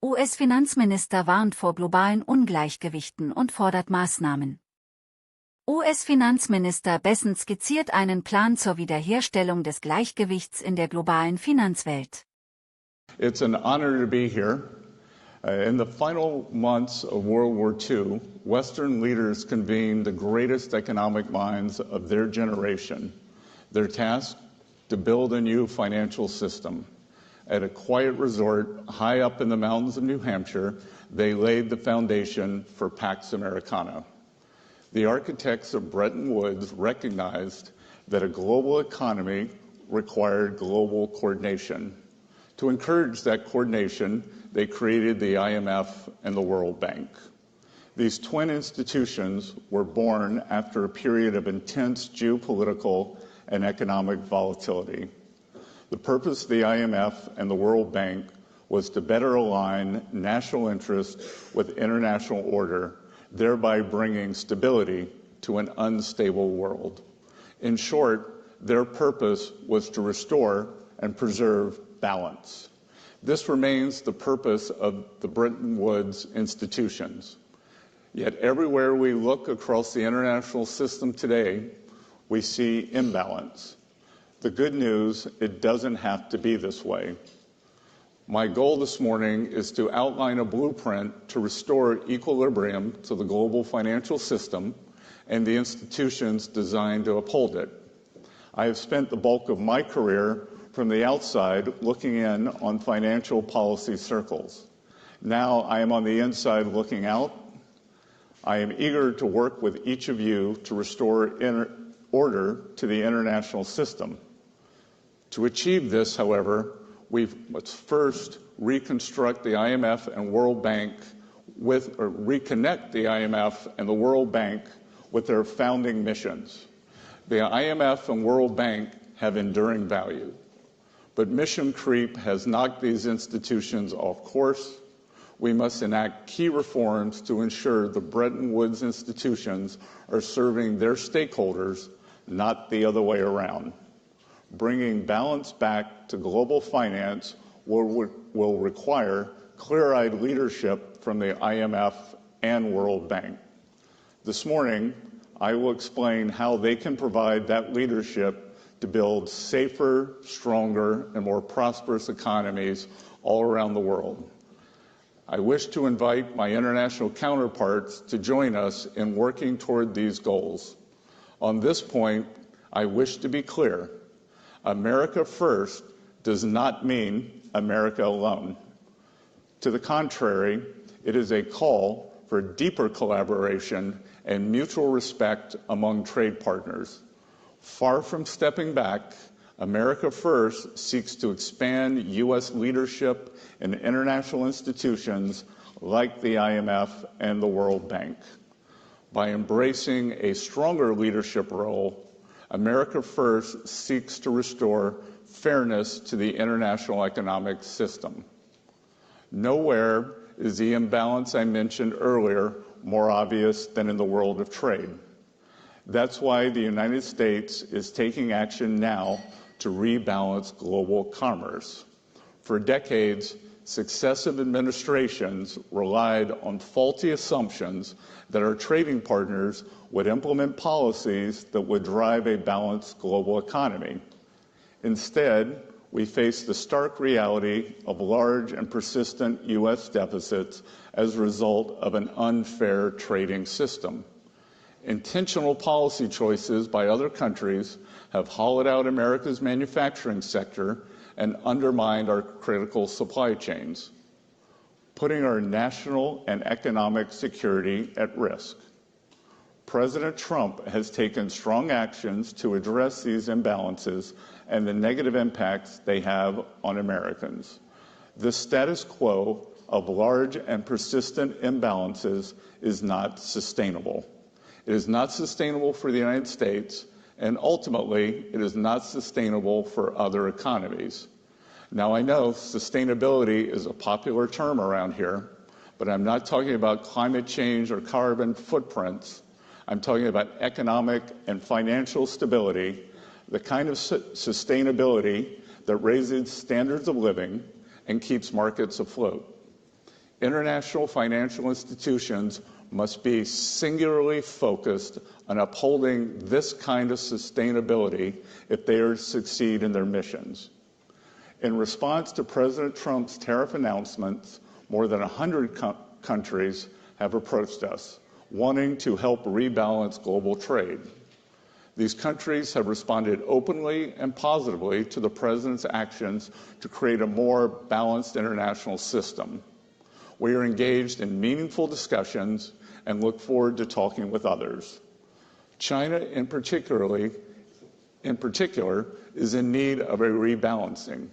US-Finanzminister warnt vor globalen Ungleichgewichten und fordert Maßnahmen. US-Finanzminister Bessent skizziert einen Plan zur Wiederherstellung des Gleichgewichts in der globalen Finanzwelt. It's an honor to be here. In the final months of World War II, Western leaders convened the greatest economic minds of their generation. Their task? To build a new financial system. At a quiet resort high up in the mountains of New Hampshire, they laid the foundation for Pax Americana. The architects of Bretton Woods recognized that a global economy required global coordination. To encourage that coordination, they created the IMF and the World Bank. These twin institutions were born after a period of intense geopolitical and economic volatility. The purpose of the IMF and the World Bank was to better align national interests with international order, thereby bringing stability to an unstable world. In short, their purpose was to restore and preserve balance. This remains the purpose of the Bretton Woods institutions. Yet everywhere we look across the international system today, we see imbalance. The good news, it doesn't have to be this way. My goal this morning is to outline a blueprint to restore equilibrium to the global financial system and the institutions designed to uphold it. I have spent the bulk of my career from the outside looking in on financial policy circles. Now I am on the inside looking out. I am eager to work with each of you to restore order to the international system. To achieve this, however, we must first reconstruct the IMF and World Bank reconnect the IMF and the World Bank with their founding missions. The IMF and World Bank have enduring value, but mission creep has knocked these institutions off course. We must enact key reforms to ensure the Bretton Woods institutions are serving their stakeholders, not the other way around. Bringing balance back to global finance will require clear-eyed leadership from the IMF and World Bank. This morning, I will explain how they can provide that leadership to build safer, stronger, and more prosperous economies all around the world. I wish to invite my international counterparts to join us in working toward these goals. On this point, I wish to be clear. America first does not mean America alone. To the contrary, it is a call for deeper collaboration and mutual respect among trade partners. Far from stepping back, America first seeks to expand U.S. leadership in international institutions like the IMF and the World Bank. By embracing a stronger leadership role, America first seeks to restore fairness to the international economic system. Nowhere is the imbalance I mentioned earlier more obvious than in the world of trade. That's why the United States is taking action now to rebalance global commerce. For decades, successive administrations relied on faulty assumptions that our trading partners would implement policies that would drive a balanced global economy. Instead, we face the stark reality of large and persistent U.S. deficits as a result of an unfair trading system. Intentional policy choices by other countries have hollowed out America's manufacturing sector and undermined our critical supply chains, putting our national and economic security at risk. President Trump has taken strong actions to address these imbalances and the negative impacts they have on Americans. The status quo of large and persistent imbalances is not sustainable. It is not sustainable for the United States, and ultimately, it is not sustainable for other economies. Now, I know sustainability is a popular term around here, but I'm not talking about climate change or carbon footprints. I'm talking about economic and financial stability, the kind of sustainability that raises standards of living and keeps markets afloat. International financial institutions must be singularly focused on upholding this kind of sustainability if they are to succeed in their missions. In response to President Trump's tariff announcements, more than 100 countries have approached us, wanting to help rebalance global trade. These countries have responded openly and positively to the President's actions to create a more balanced international system. We are engaged in meaningful discussions and look forward to talking with others. China, in particular, is in need of a rebalancing.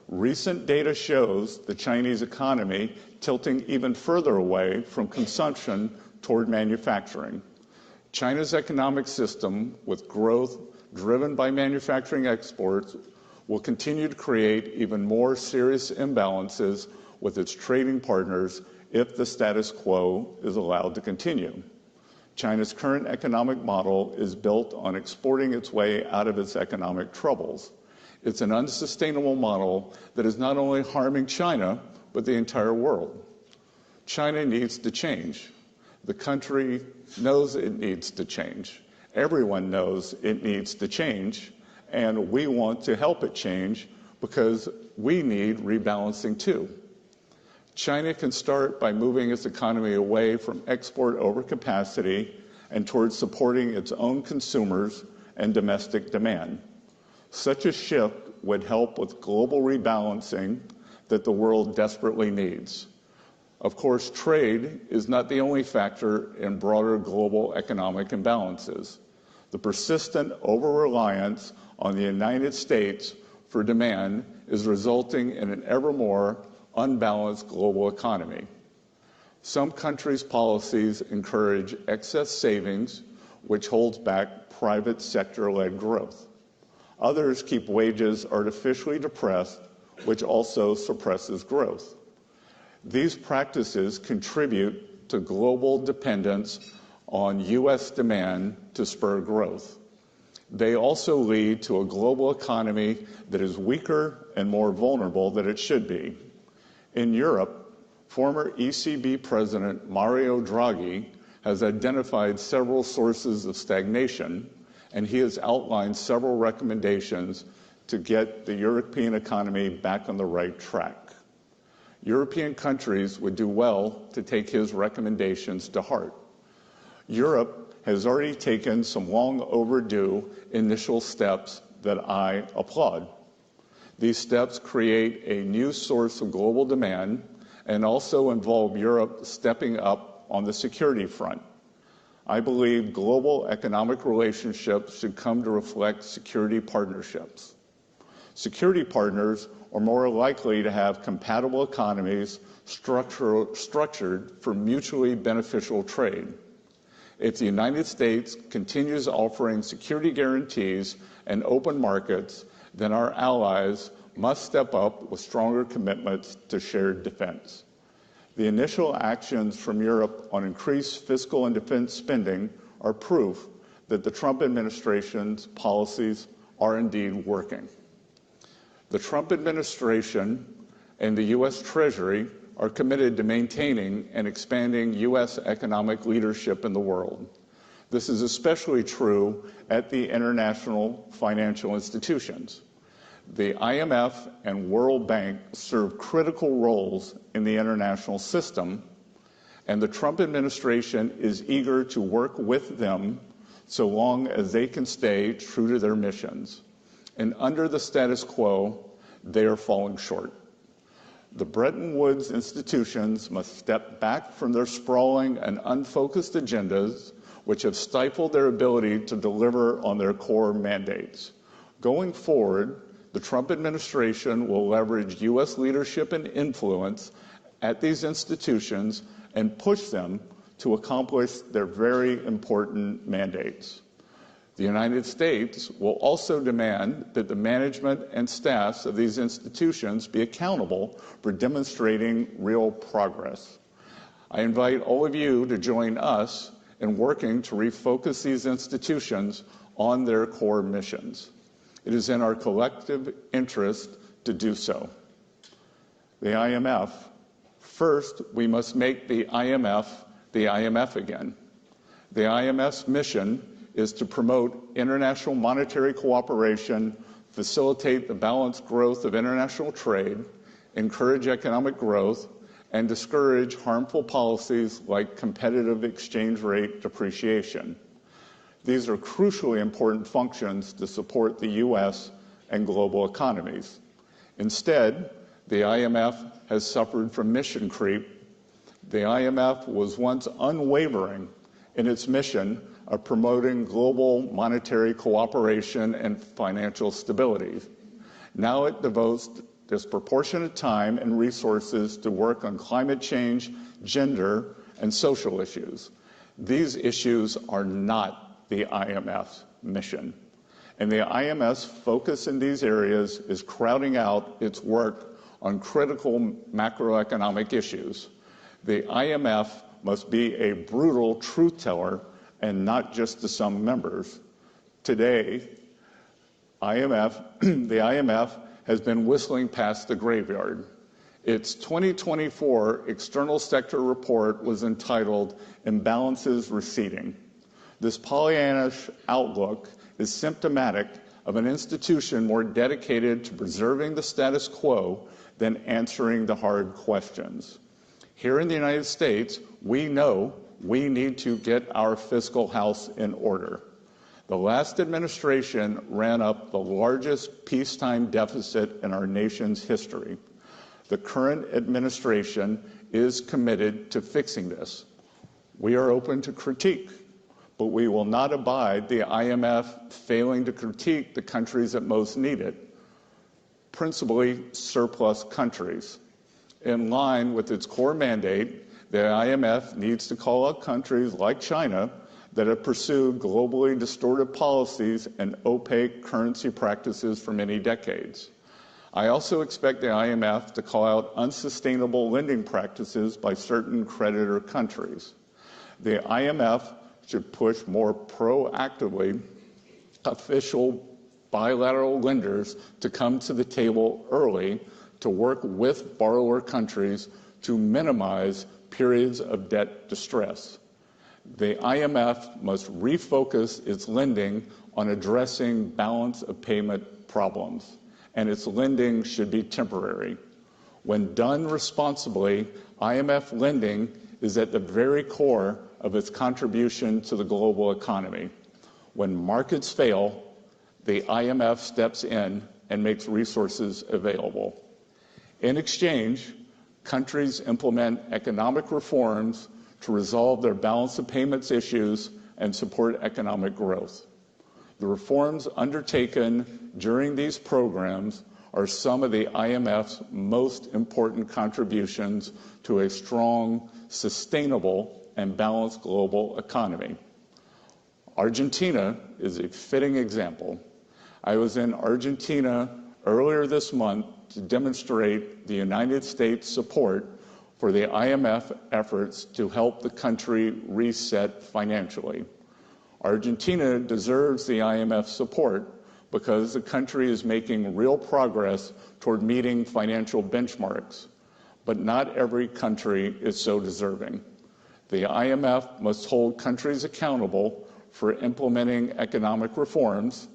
Recent data shows the Chinese economy tilting even further away from consumption toward manufacturing. China's economic system, with growth driven by manufacturing exports, will continue to create even more serious imbalances with its trading partners if the status quo is allowed to continue. China's current economic model is built on exporting its way out of its economic troubles. It's an unsustainable model that is not only harming China, but the entire world. China needs to change. The country knows it needs to change. Everyone knows it needs to change, and we want to help it change because we need rebalancing too. China can start by moving its economy away from export overcapacity and towards supporting its own consumers and domestic demand. Such a shift would help with global rebalancing that the world desperately needs. Of course, trade is not the only factor in broader global economic imbalances. The persistent over-reliance on the United States for demand is resulting in an ever more unbalanced global economy. Some countries' policies encourage excess savings, which holds back private sector-led growth. Others keep wages artificially depressed, which also suppresses growth. These practices contribute to global dependence on U.S. demand to spur growth. They also lead to a global economy that is weaker and more vulnerable than it should be. In Europe, former ECB President Mario Draghi has identified several sources of stagnation, and he has outlined several recommendations to get the European economy back on the right track. European countries would do well to take his recommendations to heart. Europe has already taken some long overdue initial steps that I applaud. These steps create a new source of global demand and also involve Europe stepping up on the security front. I believe global economic relationships should come to reflect security partnerships. Security partners are more likely to have compatible economies structured for mutually beneficial trade. If the United States continues offering security guarantees and open markets, then our allies must step up with stronger commitments to shared defense. The initial actions from Europe on increased fiscal and defense spending are proof that the Trump administration's policies are indeed working. The Trump administration and the U.S. Treasury are committed to maintaining and expanding U.S. economic leadership in the world. This is especially true at the international financial institutions. The IMF and World Bank serve critical roles in the international system, and the Trump administration is eager to work with them so long as they can stay true to their missions. And under the status quo, they are falling short. The Bretton Woods institutions must step back from their sprawling and unfocused agendas, which have stifled their ability to deliver on their core mandates. Going forward, the Trump administration will leverage U.S. leadership and influence at these institutions and push them to accomplish their very important mandates. The United States will also demand that the management and staffs of these institutions be accountable for demonstrating real progress. I invite all of you to join us in working to refocus these institutions on their core missions. It is in our collective interest to do so. The IMF First, we must make the IMF again. The IMF's mission is to promote international monetary cooperation, facilitate the balanced growth of international trade, encourage economic growth, and discourage harmful policies like competitive exchange rate depreciation. These are crucially important functions to support the U.S. and global economies. Instead, the IMF has suffered from mission creep. The IMF was once unwavering in its mission of promoting global monetary cooperation and financial stability. Now it devotes disproportionate time and resources to work on climate change, gender, and social issues. These issues are not the IMF's mission. And the IMF's focus in these areas is crowding out its work on critical macroeconomic issues. The IMF must be a brutal truth teller and not just to some members. Today, the IMF has been whistling past the graveyard. Its 2024 external sector report was entitled Imbalances Receding. This Pollyannish outlook is symptomatic of an institution more dedicated to preserving the status quo than answering the hard questions. Here in the United States, we know we need to get our fiscal house in order. The last administration ran up the largest peacetime deficit in our nation's history. The current administration is committed to fixing this. We are open to critique, but we will not abide the IMF failing to critique the countries that most need it, principally surplus countries. In line with its core mandate, the IMF needs to call out countries like China that have pursued globally distorted policies and opaque currency practices for many decades. I also expect the IMF to call out unsustainable lending practices by certain creditor countries. The IMF should push more proactively official bilateral lenders to come to the table early to work with borrower countries to minimize periods of debt distress. The IMF must refocus its lending on addressing balance of payment problems, and its lending should be temporary. When done responsibly, IMF lending is at the very core of its contribution to the global economy. When markets fail, the IMF steps in and makes resources available. In exchange, countries implement economic reforms to resolve their balance of payments issues and support economic growth. The reforms undertaken during these programs are some of the IMF's most important contributions to a strong, sustainable, and balanced global economy. Argentina is a fitting example. I was in Argentina earlier this month to demonstrate the United States support for the IMF efforts to help the country reset financially. Argentina deserves the IMF support because the country is making real progress toward meeting financial benchmarks, but not every country is so deserving. The IMF must hold countries accountable for implementing economic reforms,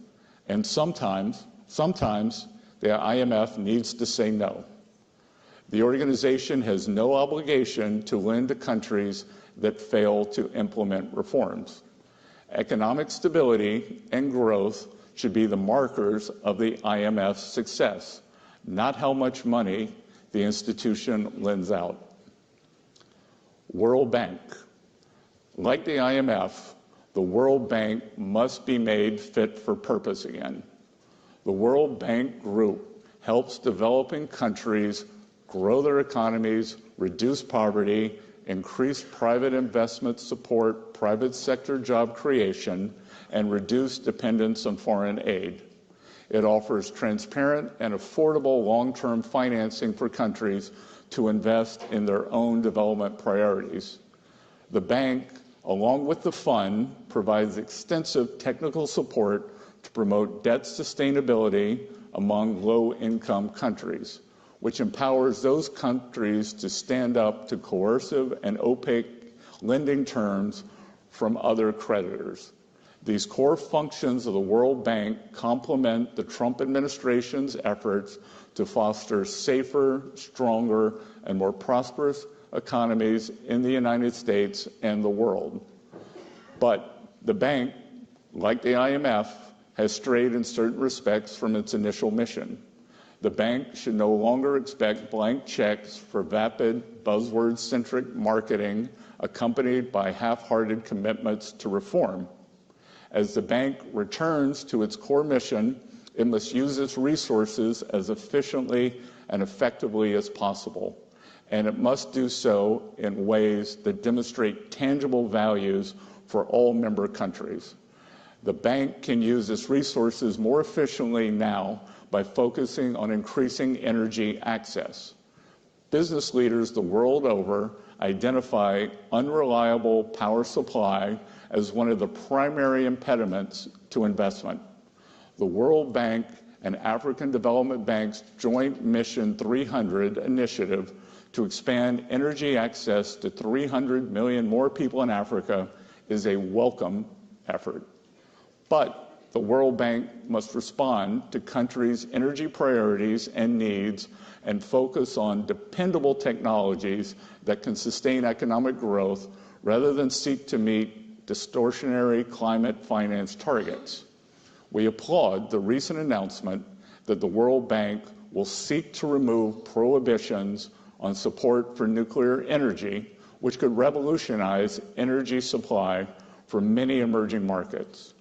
and sometimes the IMF needs to say no. The organization has no obligation to lend to countries that fail to implement reforms. Economic stability and growth should be the markers of the IMF's success, not how much money the institution lends out. World Bank. Like the IMF, the World Bank must be made fit for purpose again. The World Bank Group helps developing countries grow their economies, reduce poverty, increase private investment support, private sector job creation, and reduce dependence on foreign aid. It offers transparent and affordable long-term financing for countries to invest in their own development priorities. The bank, along with the fund, provides extensive technical support to promote debt sustainability among low-income countries. which empowers those countries to stand up to coercive and opaque lending terms from other creditors. These core functions of the World Bank complement the Trump administration's efforts to foster safer, stronger, and more prosperous economies in the United States and the world. But the bank, like the IMF, has strayed in certain respects from its initial mission. The bank should no longer expect blank checks for vapid, buzzword-centric marketing accompanied by half-hearted commitments to reform. As the bank returns to its core mission, it must use its resources as efficiently and effectively as possible, and it must do so in ways that demonstrate tangible values for all member countries. The bank can use its resources more efficiently now by focusing on increasing energy access. Business leaders the world over identify unreliable power supply as one of the primary impediments to investment. The World Bank and African Development Bank's joint Mission 300 initiative to expand energy access to 300 million more people in Africa is a welcome effort. But the World Bank must respond to countries' energy priorities and needs and focus on dependable technologies that can sustain economic growth rather than seek to meet distortionary climate finance targets. We applaud the recent announcement that the World Bank will seek to remove prohibitions on support for nuclear energy, which could revolutionize energy supply for many emerging markets.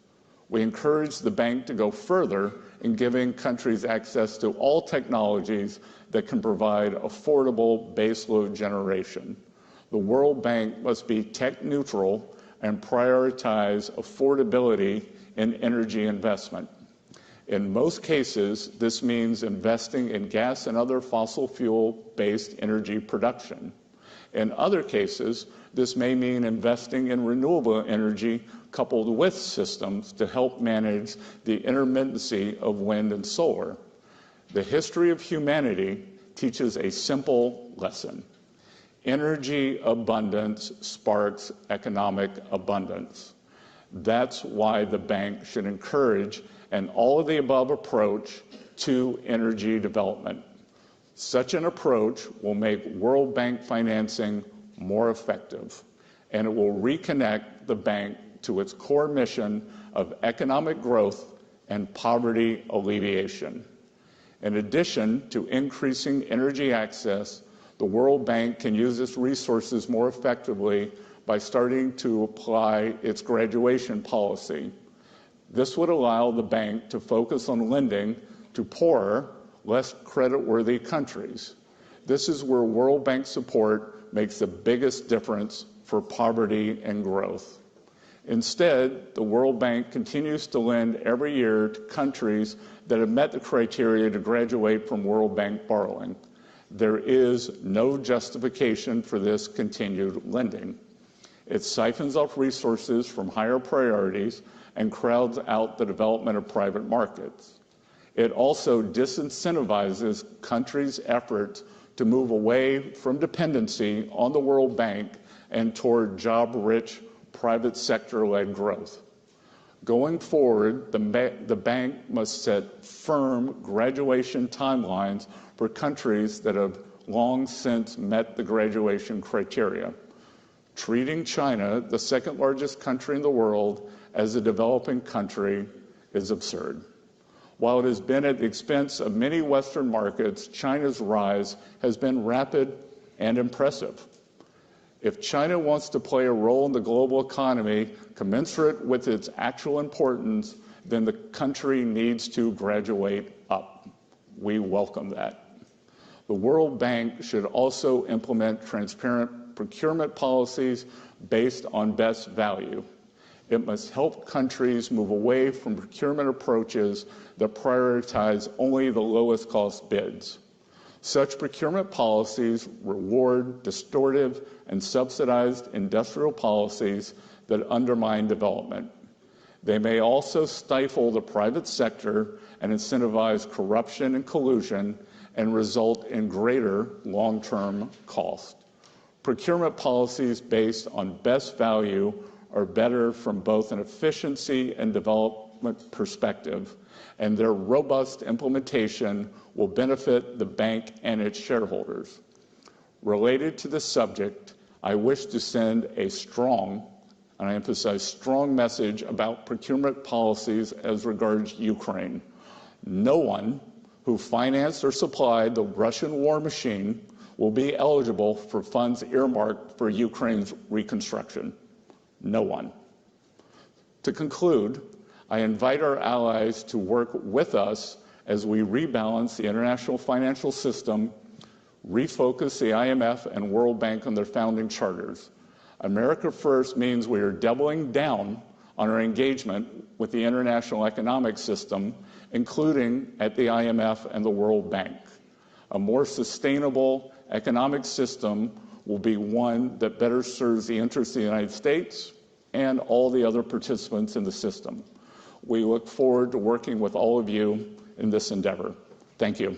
We encourage the bank to go further in giving countries access to all technologies that can provide affordable baseload generation. The World Bank must be tech neutral and prioritize affordability in energy investment. In most cases, this means investing in gas and other fossil fuel-based energy production. In other cases, this may mean investing in renewable energy coupled with systems to help manage the intermittency of wind and solar. The history of humanity teaches a simple lesson. Energy abundance sparks economic abundance. That's why the bank should encourage an all-of-the-above approach to energy development. Such an approach will make World Bank financing more effective, and it will reconnect the bank to its core mission of economic growth and poverty alleviation. In addition to increasing energy access, the World Bank can use its resources more effectively by starting to apply its graduation policy. This would allow the bank to focus on lending to poorer, less creditworthy countries. This is where World Bank support makes the biggest difference for poverty and growth. Instead, the World Bank continues to lend every year to countries that have met the criteria to graduate from World Bank borrowing. There is no justification for this continued lending. It siphons off resources from higher priorities and crowds out the development of private markets. It also disincentivizes countries' efforts to move away from dependency on the World Bank and toward job-rich, private sector-led growth. Going forward, the bank must set firm graduation timelines for countries that have long since met the graduation criteria. Treating China, the second largest country in the world, as a developing country is absurd. While it has been at the expense of many Western markets, China's rise has been rapid and impressive. If China wants to play a role in the global economy commensurate with its actual importance, then the country needs to graduate up. We welcome that. The World Bank should also implement transparent procurement policies based on best value. It must help countries move away from procurement approaches that prioritize only the lowest cost bids. Such procurement policies reward distortive and subsidized industrial policies that undermine development. They may also stifle the private sector and incentivize corruption and collusion, and result in greater long-term cost. Procurement policies based on best value are better from both an efficiency and development perspective, and their robust implementation will benefit the bank and its shareholders. Related to this subject, I wish to send a strong, and I emphasize strong, message about procurement policies as regards Ukraine. No one who financed or supplied the Russian war machine will be eligible for funds earmarked for Ukraine's reconstruction. No one. To conclude, I invite our allies to work with us as we rebalance the international financial system, refocus the IMF and World Bank on their founding charters. America First means we are doubling down on our engagement with the international economic system, including at the IMF and the World Bank. A more sustainable economic system will be one that better serves the interests of the United States and all the other participants in the system. We look forward to working with all of you in this endeavor. Thank you.